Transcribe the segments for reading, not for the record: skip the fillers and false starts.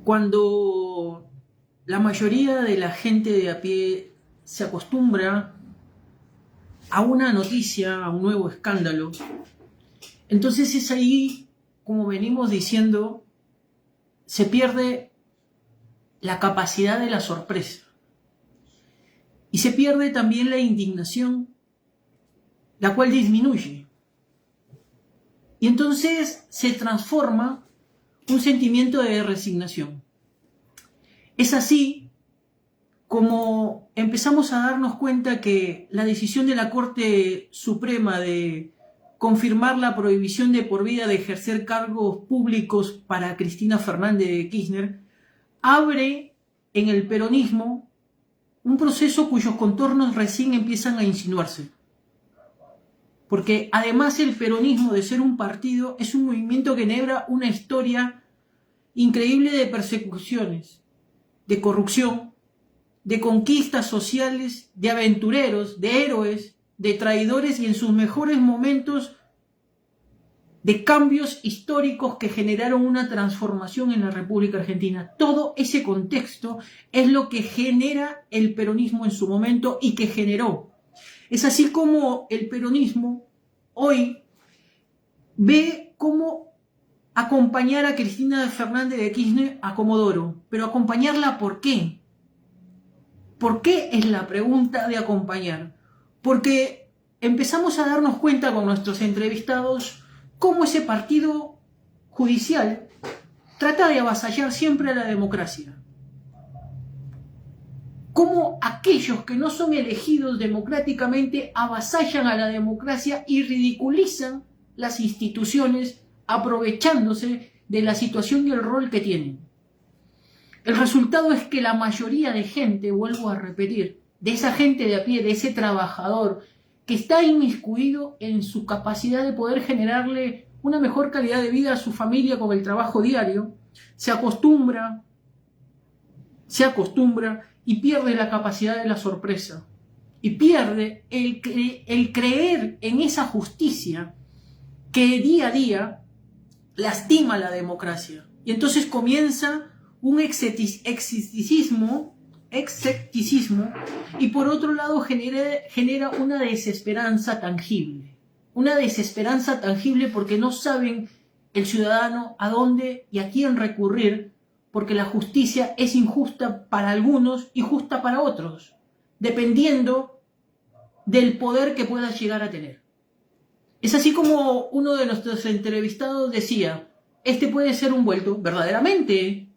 Cuando la mayoría de la gente de a pie se acostumbra a una noticia, a un nuevo escándalo, entonces es ahí, como venimos diciendo, se pierde la capacidad de la sorpresa. Y se pierde también la indignación, la cual disminuye. Y entonces se transforma un sentimiento de resignación. Es así como empezamos a darnos cuenta que la decisión de la Corte Suprema de confirmar la prohibición de por vida de ejercer cargos públicos para Cristina Fernández de Kirchner abre en el peronismo un proceso cuyos contornos recién empiezan a insinuarse. Porque además el peronismo, de ser un partido, es un movimiento que enhebra una historia increíble de persecuciones, de corrupción, de conquistas sociales, de aventureros, de héroes, de traidores y en sus mejores momentos de cambios históricos que generaron una transformación en la República Argentina. Todo ese contexto es lo que genera el peronismo en su momento y que generó. Es así como el peronismo hoy ve cómo acompañar a Cristina Fernández de Kirchner a Comodoro. Pero acompañarla, ¿por qué? ¿Por qué es la pregunta de acompañar? Porque empezamos a darnos cuenta con nuestros entrevistados cómo ese partido judicial trata de avasallar siempre a la democracia. Cómo aquellos que no son elegidos democráticamente avasallan a la democracia y ridiculizan las instituciones aprovechándose de la situación y el rol que tienen. El resultado es que la mayoría de gente, vuelvo a repetir, de esa gente de a pie, de ese trabajador que está inmiscuido en su capacidad de poder generarle una mejor calidad de vida a su familia con el trabajo diario, se acostumbra y pierde la capacidad de la sorpresa. Y pierde el creer en esa justicia que día a día lastima la democracia. Y entonces comienza un escepticismo y por otro lado genera una desesperanza tangible. Una desesperanza tangible porque no saben el ciudadano a dónde y a quién recurrir, porque la justicia es injusta para algunos y justa para otros, dependiendo del poder que pueda llegar a tener. Es así como uno de nuestros entrevistados decía, este puede ser un vuelto, verdaderamente,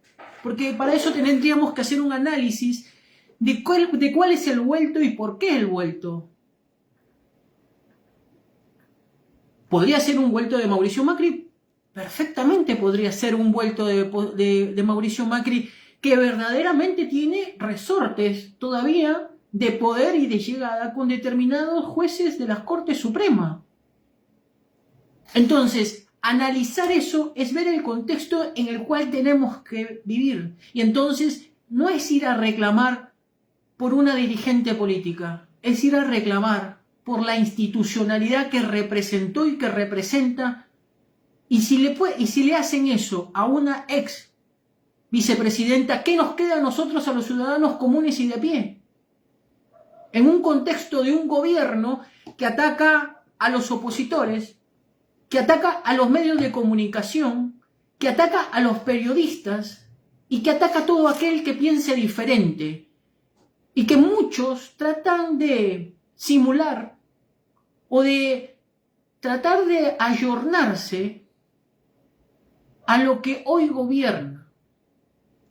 porque para eso tendríamos que hacer un análisis de cuál es el vuelto y por qué el vuelto. ¿Podría ser un vuelto de Mauricio Macri? Perfectamente podría ser un vuelto de Mauricio Macri, que verdaderamente tiene resortes todavía de poder y de llegada con determinados jueces de la Corte Suprema. Entonces, analizar eso es ver el contexto en el cual tenemos que vivir. Y entonces no es ir a reclamar por una dirigente política, es ir a reclamar por la institucionalidad que representó y que representa. Y si le hacen eso a una ex vicepresidenta, ¿qué nos queda a nosotros, a los ciudadanos comunes y de a pie? En un contexto de un gobierno que ataca a los opositores, que ataca a los medios de comunicación, que ataca a los periodistas y que ataca a todo aquel que piense diferente, y que muchos tratan de simular o de tratar de ayornarse a lo que hoy gobierna.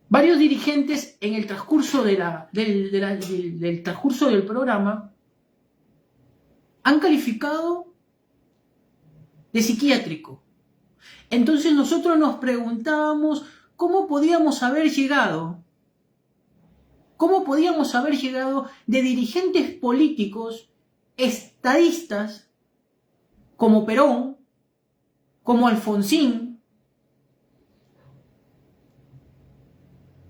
Varios dirigentes en el transcurso del transcurso del programa han calificado de psiquiátrico. Entonces nosotros nos preguntábamos cómo podíamos haber llegado de dirigentes políticos estadistas como Perón, como Alfonsín,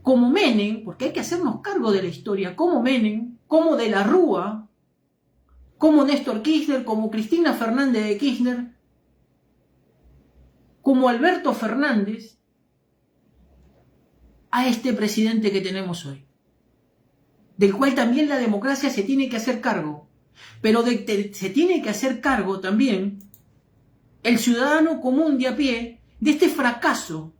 como Menem, porque hay que hacernos cargo de la historia, como Menem, como De la Rúa, como Néstor Kirchner, como Cristina Fernández de Kirchner, como Alberto Fernández, a este presidente que tenemos hoy, del cual también la democracia se tiene que hacer cargo, pero se tiene que hacer cargo también el ciudadano común de a pie de este fracaso,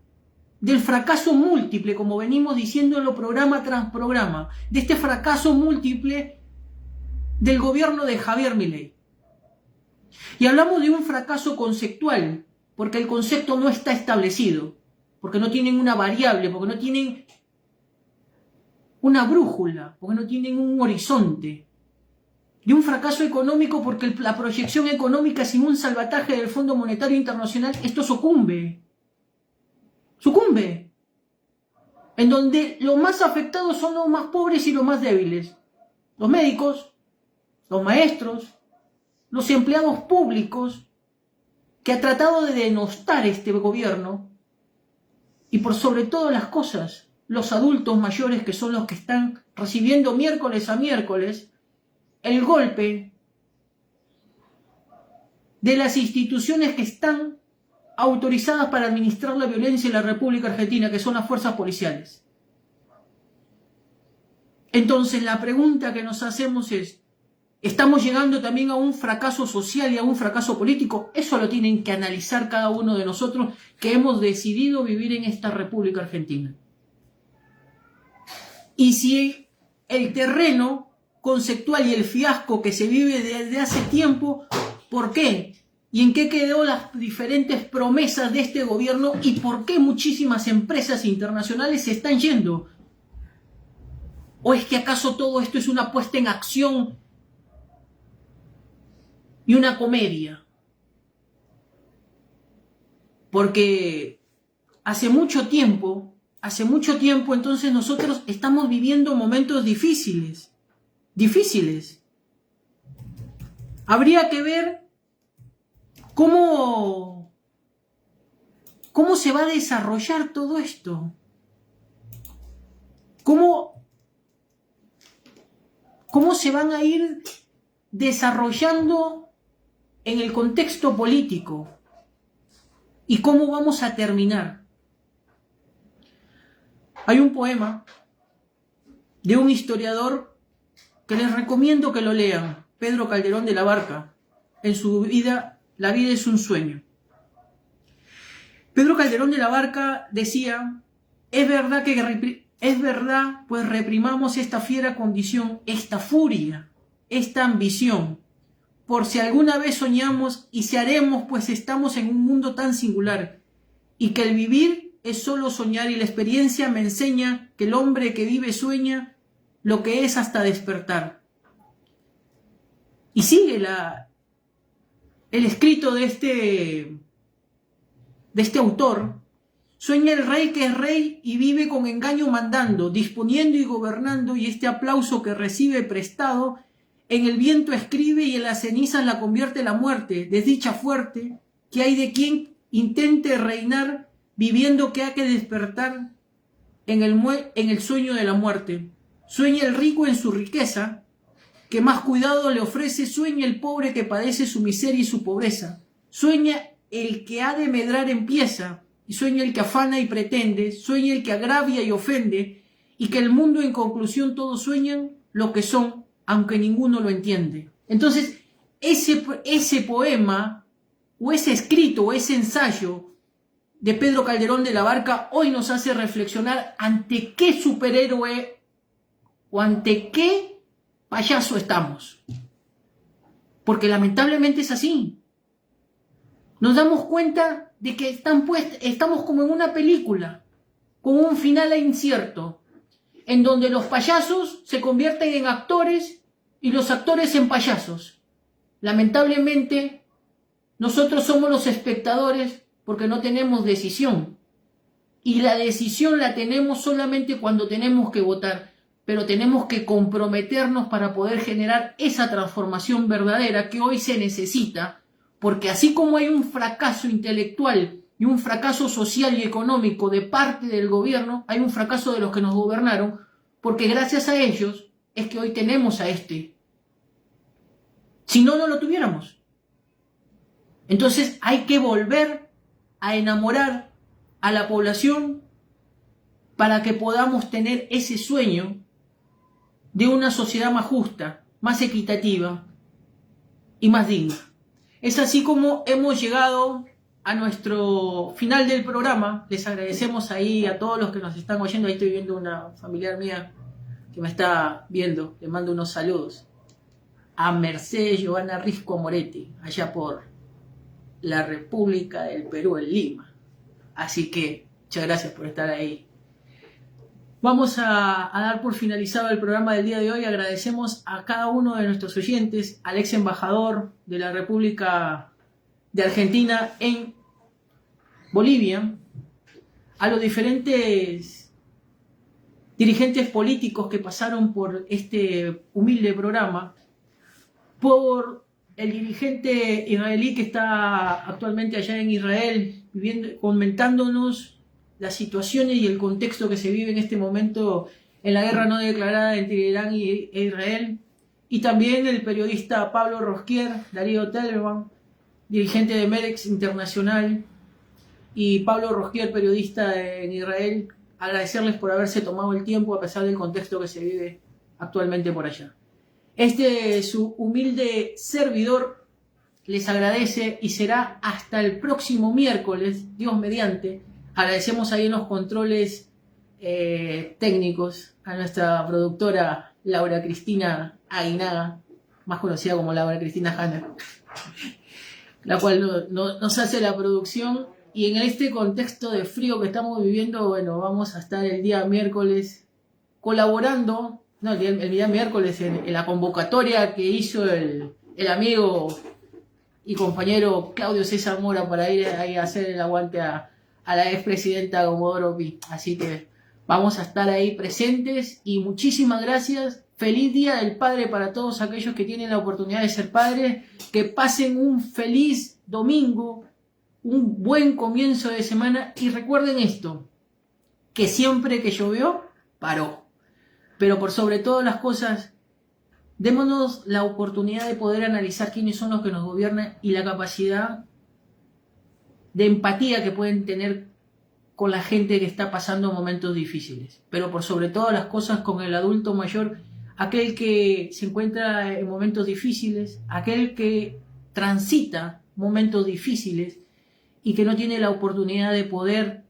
del fracaso múltiple, como venimos diciéndolo programa tras programa, de este fracaso múltiple del gobierno de Javier Milei. Y hablamos de un fracaso conceptual, porque el concepto no está establecido, porque no tienen una variable, porque no tienen una brújula, porque no tienen un horizonte. De un fracaso económico, porque la proyección económica sin un salvataje del Fondo Monetario Internacional, esto sucumbe. Sucumbe. En donde los más afectados son los más pobres y los más débiles. Los médicos, los maestros, los empleados públicos, que ha tratado de denostar este gobierno, y por sobre todas las cosas, los adultos mayores, que son los que están recibiendo miércoles a miércoles el golpe de las instituciones que están autorizadas para administrar la violencia en la República Argentina, que son las fuerzas policiales. Entonces la pregunta que nos hacemos es, ¿estamos llegando también a un fracaso social y a un fracaso político? Eso lo tienen que analizar cada uno de nosotros que hemos decidido vivir en esta República Argentina. Y si el terreno conceptual y el fiasco que se vive desde hace tiempo, ¿por qué? ¿Y en qué quedó las diferentes promesas de este gobierno? ¿Y por qué muchísimas empresas internacionales se están yendo? ¿O es que acaso todo esto es una puesta en acción y una comedia? Porque hace mucho tiempo entonces nosotros estamos viviendo momentos difíciles. Habría que ver cómo se va a desarrollar todo esto. ¿Cómo se van a ir desarrollando en el contexto político? ¿Y cómo vamos a terminar? Hay un poema de un historiador que les recomiendo que lo lean, Pedro Calderón de la Barca, en su vida, La vida es un sueño. Pedro Calderón de la Barca decía, es verdad, pues reprimamos esta fiera condición, esta furia, esta ambición, por si alguna vez soñamos y si haremos, pues estamos en un mundo tan singular, y que el vivir es solo soñar y la experiencia me enseña que el hombre que vive sueña lo que es hasta despertar. Y sigue el escrito de este autor. Sueña el rey que es rey y vive con engaño mandando, disponiendo y gobernando, y este aplauso que recibe prestado en el viento escribe y en las cenizas la convierte la muerte, desdicha fuerte, que hay de quien intente reinar viviendo que ha que despertar en el sueño de la muerte. Sueña el rico en su riqueza, que más cuidado le ofrece, sueña el pobre que padece su miseria y su pobreza. Sueña el que ha de medrar empieza, y sueña el que afana y pretende, sueña el que agravia y ofende, y que el mundo en conclusión todos sueñan lo que son, aunque ninguno lo entiende. Entonces, ese poema, o ese escrito, o ese ensayo de Pedro Calderón de la Barca, hoy nos hace reflexionar ante qué superhéroe o ante qué payaso estamos. Porque lamentablemente es así. Nos damos cuenta de que estamos como en una película, con un final incierto, en donde los payasos se convierten en actores y los actores en payasos. Lamentablemente, nosotros somos los espectadores porque no tenemos decisión. Y la decisión la tenemos solamente cuando tenemos que votar, pero tenemos que comprometernos para poder generar esa transformación verdadera que hoy se necesita, porque así como hay un fracaso intelectual y un fracaso social y económico de parte del gobierno, hay un fracaso de los que nos gobernaron, porque gracias a ellos es que hoy tenemos a este. Si no, no lo tuviéramos. Entonces hay que volver a enamorar a la población para que podamos tener ese sueño de una sociedad más justa, más equitativa y más digna. Es así como hemos llegado a nuestro final del programa. Les agradecemos ahí a todos los que nos están oyendo. Ahí estoy viendo una familiar mía que me está viendo. Le mando unos saludos. A Mercedes Giovanna Risco Moretti, allá por la República del Perú, en Lima. Así que muchas gracias por estar ahí. Vamos a dar por finalizado el programa del día de hoy. Agradecemos a cada uno de nuestros oyentes, al ex embajador de la República de Argentina en Bolivia, a los diferentes dirigentes políticos que pasaron por este humilde programa, por el dirigente israelí que está actualmente allá en Israel, comentándonos las situaciones y el contexto que se vive en este momento en la guerra no declarada entre Irán e Israel, y también el periodista Pablo Rosquier, Darío Tellerman, dirigente de Medex Internacional, y Pablo Rosquier, periodista en Israel. Agradecerles por haberse tomado el tiempo a pesar del contexto que se vive actualmente por allá. Su humilde servidor les agradece y será hasta el próximo miércoles, Dios mediante. Agradecemos ahí en los controles técnicos a nuestra productora Laura Cristina Aguinaga, más conocida como Laura Cristina Hanna, la cual nos hace la producción. Y en este contexto de frío que estamos viviendo, bueno, vamos a estar el día miércoles colaborando, el día miércoles en la convocatoria que hizo el amigo y compañero Claudio César Mora para ir ahí a hacer el aguante a la expresidenta Comodoro Pi. Así que vamos a estar ahí presentes y muchísimas gracias. Feliz Día del Padre para todos aquellos que tienen la oportunidad de ser padres. Que pasen un feliz domingo, un buen comienzo de semana, y recuerden esto, que siempre que llovió, paró. Pero por sobre todas las cosas, démonos la oportunidad de poder analizar quiénes son los que nos gobiernan y la capacidad de empatía que pueden tener con la gente que está pasando momentos difíciles. Pero por sobre todas las cosas, con el adulto mayor, aquel que se encuentra en momentos difíciles, aquel que transita momentos difíciles y que no tiene la oportunidad de poder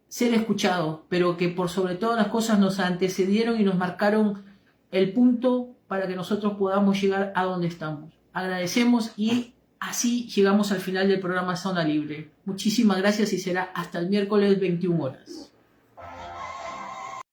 ser escuchado, pero que por sobre todas las cosas nos antecedieron y nos marcaron el punto para que nosotros podamos llegar a donde estamos. Agradecemos y así llegamos al final del programa Zona Libre. Muchísimas gracias y será hasta el miércoles 21 horas.